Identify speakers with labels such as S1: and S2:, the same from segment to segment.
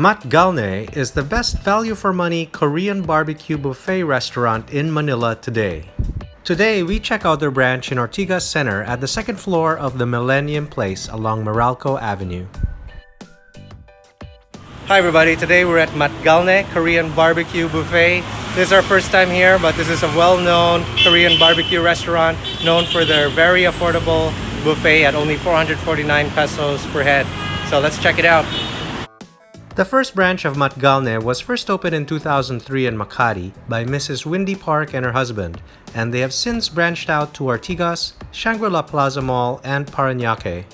S1: Matgalne is the best value for money Korean BBQ Buffet restaurant in Manila today. Today, we check out their branch in Ortigas Center at the second floor of the Millennium Place along Meralco Avenue. Hi everybody, today we're at Matgalne Korean BBQ Buffet. This is our first time here, but this is a well-known Korean barbecue restaurant known for their very affordable buffet at only 449 pesos per head. So let's check it out. The first branch of Matgalne was first opened in 2003 in Makati by Mrs. Windy Park and her husband, and they have since branched out to Ortigas, Shangri-La Plaza Mall, and Paranaque.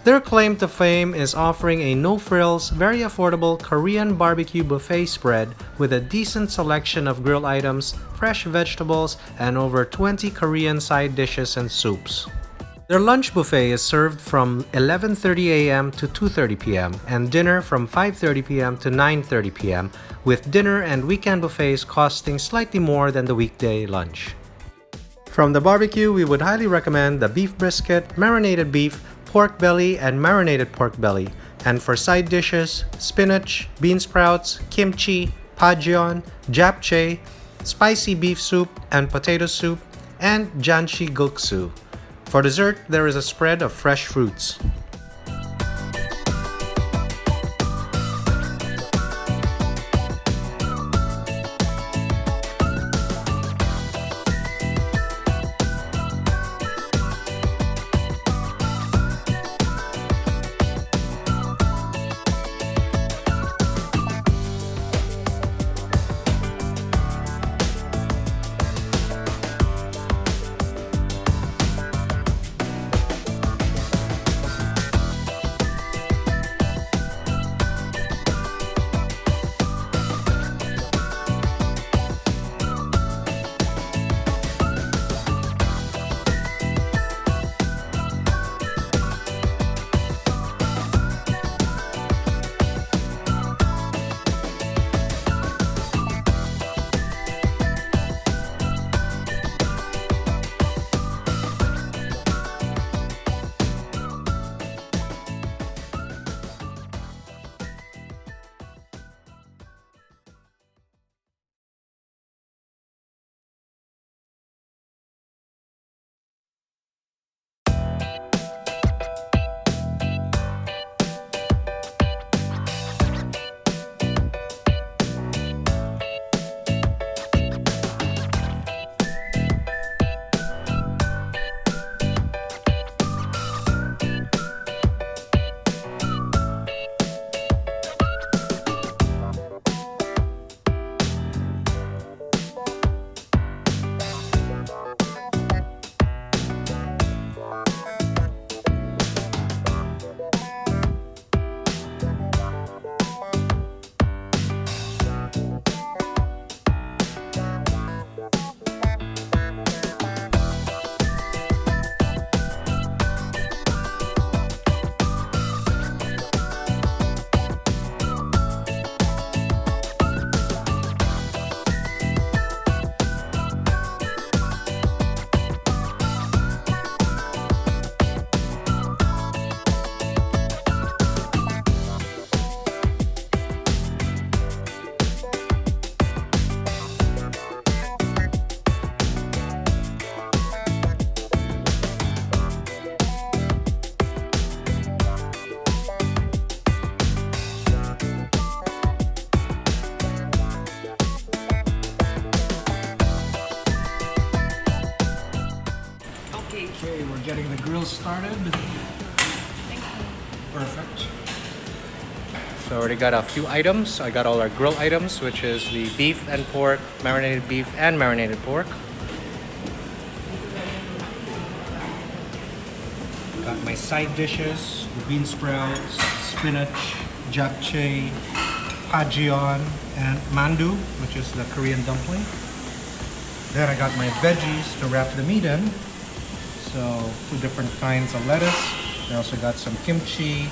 S1: Their claim to fame is offering a no-frills, very affordable Korean barbecue buffet spread with a decent selection of grill items, fresh vegetables, and over 20 Korean side dishes and soups. Their lunch buffet is served from 11:30 a.m. to 2:30 p.m. and dinner from 5:30 p.m. to 9:30 p.m. with dinner and weekend buffets costing slightly more than the weekday lunch. From the barbecue, we would highly recommend the beef brisket, marinated beef, pork belly, and marinated pork belly. And for side dishes, spinach, bean sprouts, kimchi, Pajeon, japchae, spicy beef soup and potato soup, and Janchi Guksu. For dessert, there is a spread of fresh fruits. Okay, we're getting the grill started.
S2: Thank you.
S1: Perfect. So I already got a few items. I got all our grill items, which is the beef and pork, marinated beef and marinated pork. Got my side dishes, the bean sprouts, spinach, japchae, Pajeon, and mandu, which is the Korean dumpling. Then I got my veggies to wrap the meat in. So, two different kinds of lettuce. I also got some kimchi,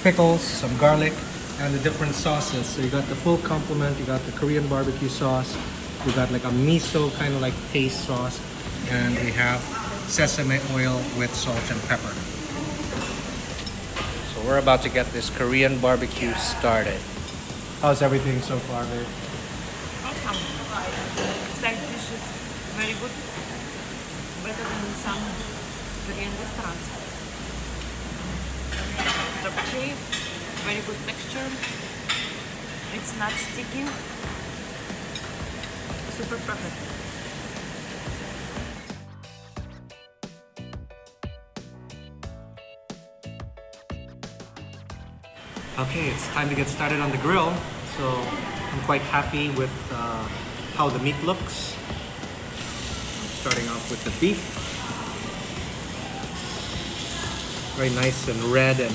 S1: pickles, some garlic, and the different sauces. So you got the full complement. You got the Korean barbecue sauce. We got like a miso kind of like paste sauce. And we have sesame oil with salt and pepper. So So we're about to get this Korean barbecue started. How's everything so far, babe?
S2: Awesome. Side dish is very good. Better than some Korean restaurants. Japchae, very good texture. It's not sticky. Super perfect.
S1: Okay, it's time to get started on the grill. So I'm quite happy with how the meat looks. I'm starting off with the beef. Very nice and red and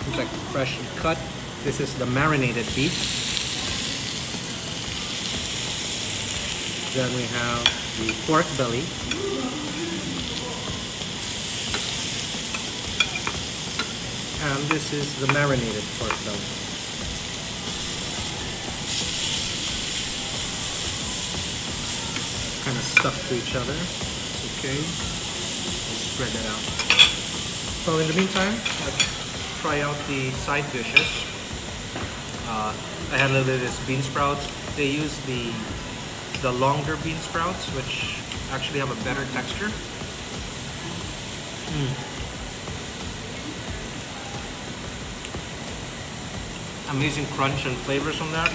S1: looks like freshly cut. This is the marinated beef. Then we have the pork belly. And this is the marinated pork belly. Kind of stuck to each other. It's okay. Let's spread that out. So in the meantime, let's try out the side dishes. I had a little bit of this bean sprouts. They use the longer bean sprouts, which actually have a better texture. Amazing crunch and flavors from that.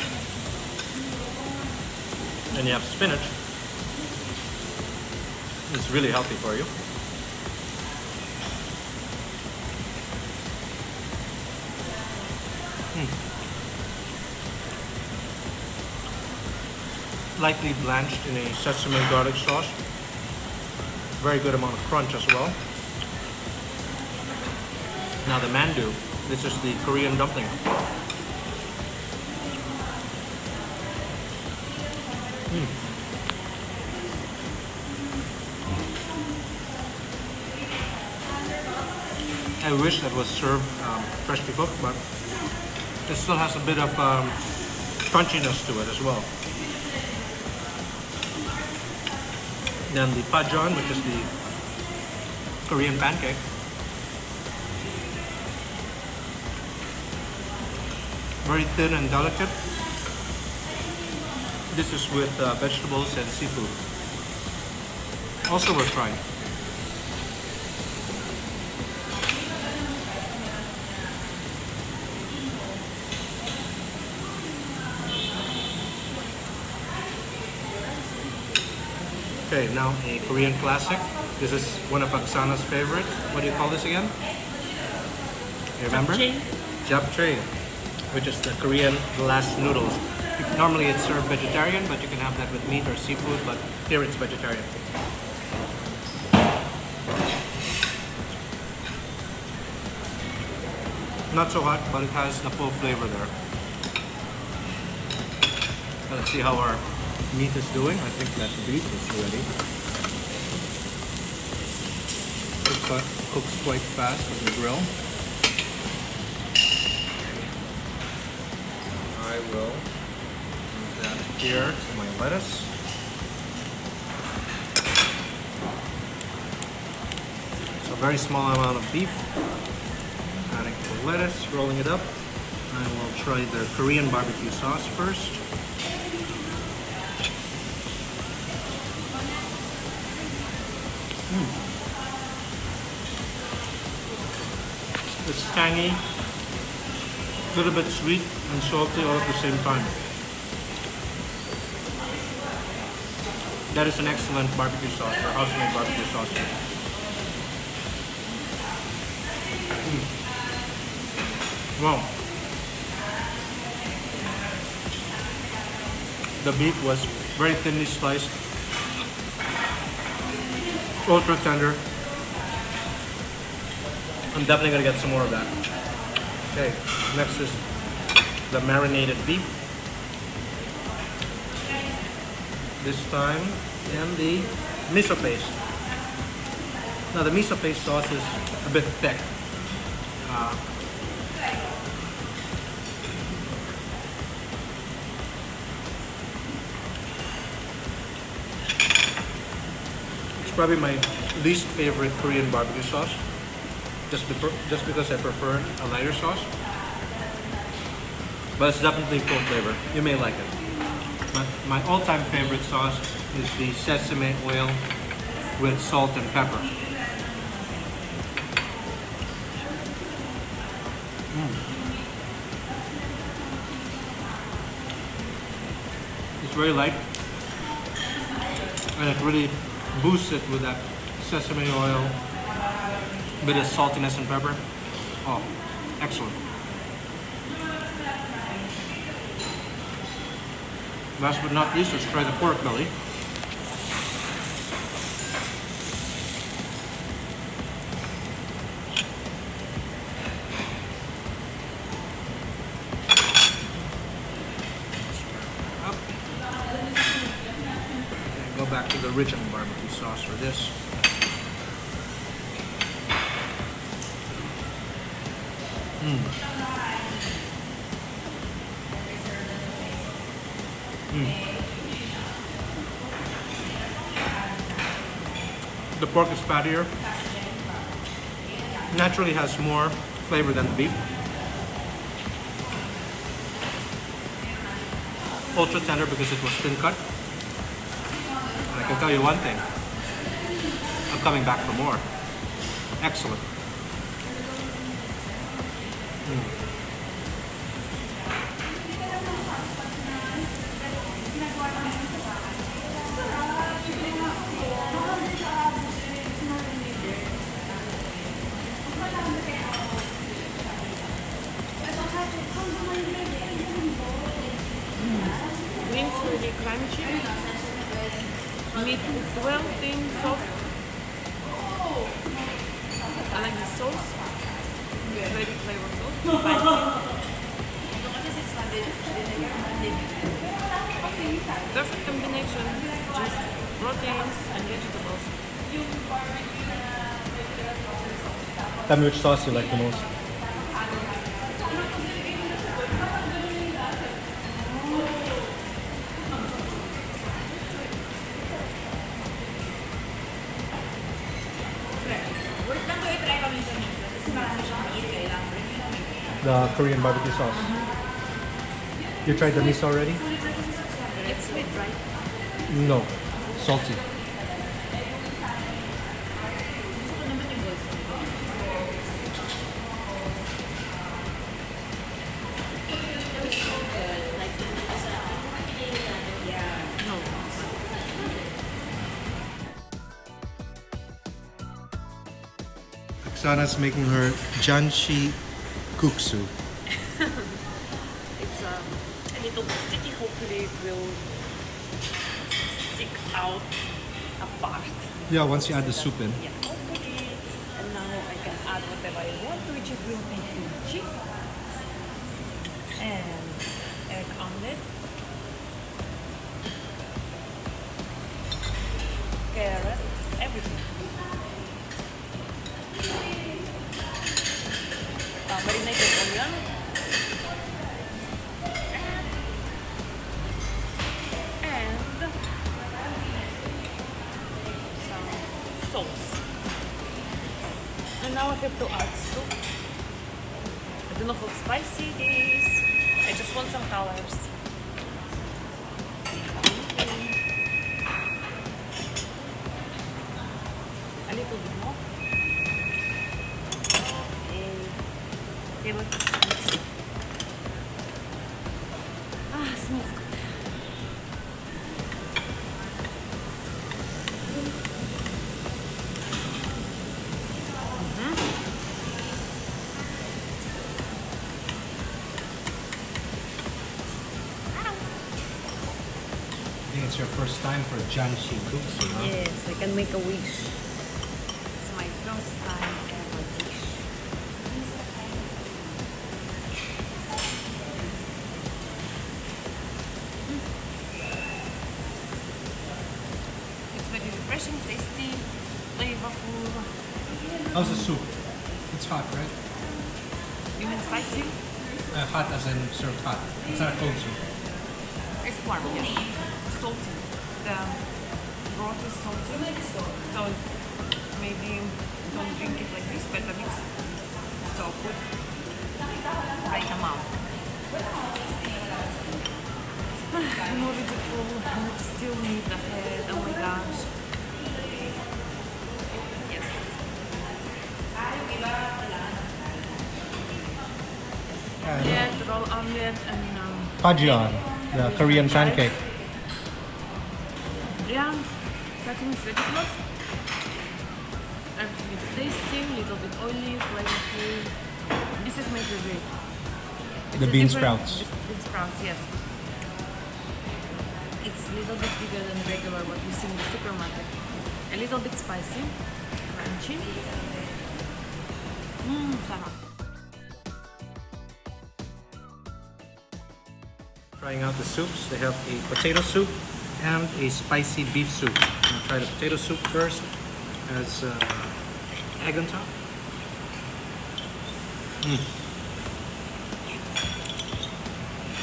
S1: And you have spinach. It's really healthy for you. Lightly blanched in a sesame garlic sauce. Very good amount of crunch as well. Now the mandu. This is the Korean dumpling. I wish that was served freshly cooked, but it still has a bit of crunchiness to it as well. Then the Pajeon, which is the Korean pancake. Very thin and delicate. This is with vegetables and seafood. Also worth trying. Okay, now a Korean classic. This is one of Oksana's favorites. What do you call this again? You remember? Japchae, which is the Korean glass noodles. Normally it's served vegetarian, but you can have that with meat or seafood, but here it's vegetarian. Not so hot, but it has the full flavor there. Let's see how our meat is doing. I think that beef is ready. It cooks quite fast on the grill. I will move that here to my lettuce. So a very small amount of beef. Adding the lettuce, rolling it up. I will try the Korean barbecue sauce first. It's tangy, a little bit sweet and salty all at the same time. That is an excellent barbecue sauce or house-made barbecue sauce. Wow. The beef was very thinly sliced, ultra tender. I'm definitely gonna get some more of that. Okay, next is the marinated beef. This time in the miso paste. Now the miso paste sauce is a bit thick. It's probably my least favorite Korean barbecue sauce. just because I prefer a lighter sauce. But it's definitely full flavor. You may like it. But my all-time favorite sauce is the sesame oil with salt and pepper. It's very light, and it really boosts it with that sesame oil, bit of saltiness and pepper. Oh, excellent. Last but not least, let's try the pork belly. Up. Okay, go back to the original barbecue sauce for this. The pork is fattier. Naturally has more flavor than the beef. Ultra tender because it was thin cut. And I can tell you one thing. I'm coming back for more. Excellent.
S2: Wings really crunchy. Meat is well thin, soft. I like the sauce. It's very flavorful, spicy. Perfect combination, just proteins and vegetables.
S1: Tell me which sauce you like the most. The Korean barbecue sauce. You tried the miso already?
S2: It's sweet, right?
S1: No, salty. Oksana's making her Janchi Guksu.
S2: It's a little sticky, hopefully it will stick out apart.
S1: Yeah, once you add the soup in.
S2: Yeah, hopefully. And now I can add whatever I want, which is will be kimchi and egg omelette, carrot, everything. Marinated onion. And some sauce. And now I have to add soup. I don't know how spicy it is. I just want some colors. A little bit more. Okay, look. Smells good.
S1: I think it's your first time for Janchi Guksu, huh?
S2: Yes, I can make a wish. It's my first time ever dish. It's very refreshing, tasty, flavorful.
S1: How's the soup? It's hot, right?
S2: You mean spicy?
S1: Hot as in served hot. It's not a cold soup.
S2: It's warm, yes. Salty. The broth is salty. So maybe don't drink it like this, Vitamix. So put right amount. I'm already full and it's still meat ahead. Oh my gosh. Yes. Omelette, roll omelette, and
S1: Pajeon, the Korean pancake.
S2: yeah, cutting vegetables. It's tasty, little bit oily, flavorful. This is my favorite. It's
S1: The
S2: a
S1: bean
S2: different-
S1: sprouts.
S2: Bean sprouts, yes. It's a little bit bigger than regular what you see in the supermarket. A little bit spicy, crunchy. Sarap.
S1: Trying out the soups. They have a potato soup and a spicy beef soup. I'm gonna try the potato soup first. Has egg on top.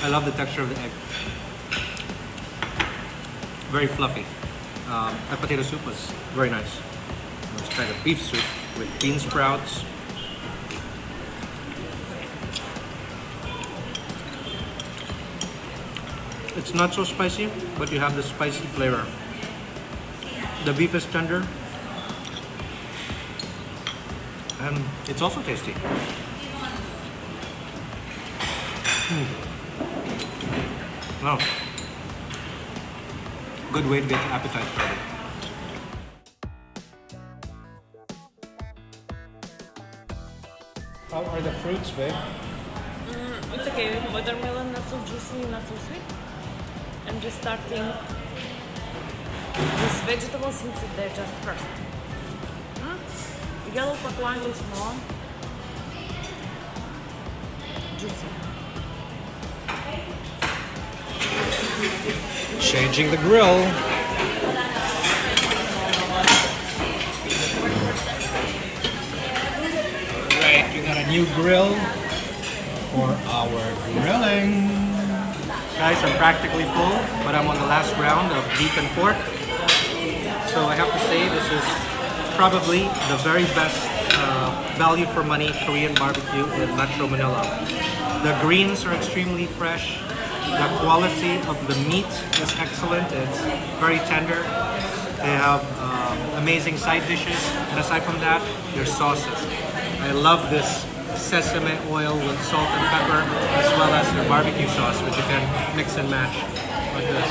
S1: I love the texture of the egg. Very fluffy. That potato soup was very nice. Let's try the beef soup with bean sprouts. It's not so spicy, but you have the spicy flavor. The beef is tender, and it's also tasty. Wow. Good way to get your appetite started. How are the fruits, babe?
S2: It's okay. Watermelon not so juicy, not so sweet. I'm just starting these vegetables since they're just first. Yellow pakwan is more juicy.
S1: Changing the grill. Right, we got a new grill for our grilling. Guys, I'm practically full, but I'm on the last round of beef and pork. So I have to say this is probably the very best value for money Korean barbecue in Metro Manila. The greens are extremely fresh. The quality of the meat is excellent. It's very tender. They have amazing side dishes. And aside from that, their sauces. I love this sesame oil with salt and pepper, as well as their barbecue sauce, which you can mix and match like this.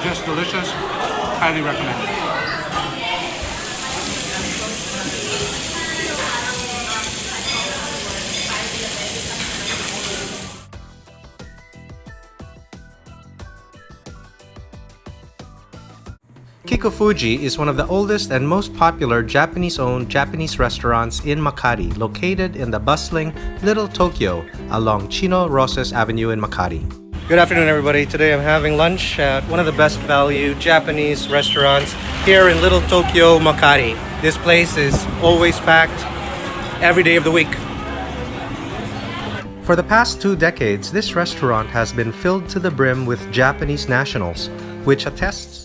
S1: Just delicious. Highly recommended. Kikufuji is one of the oldest and most popular Japanese-owned Japanese restaurants in Makati, located in the bustling Little Tokyo along Chino Roses Avenue in Makati. Good afternoon, everybody. Today I'm having lunch at one of the best value Japanese restaurants here in Little Tokyo, Makati. This place is always packed every day of the week. For the past 2 decades, this restaurant has been filled to the brim with Japanese nationals, which attests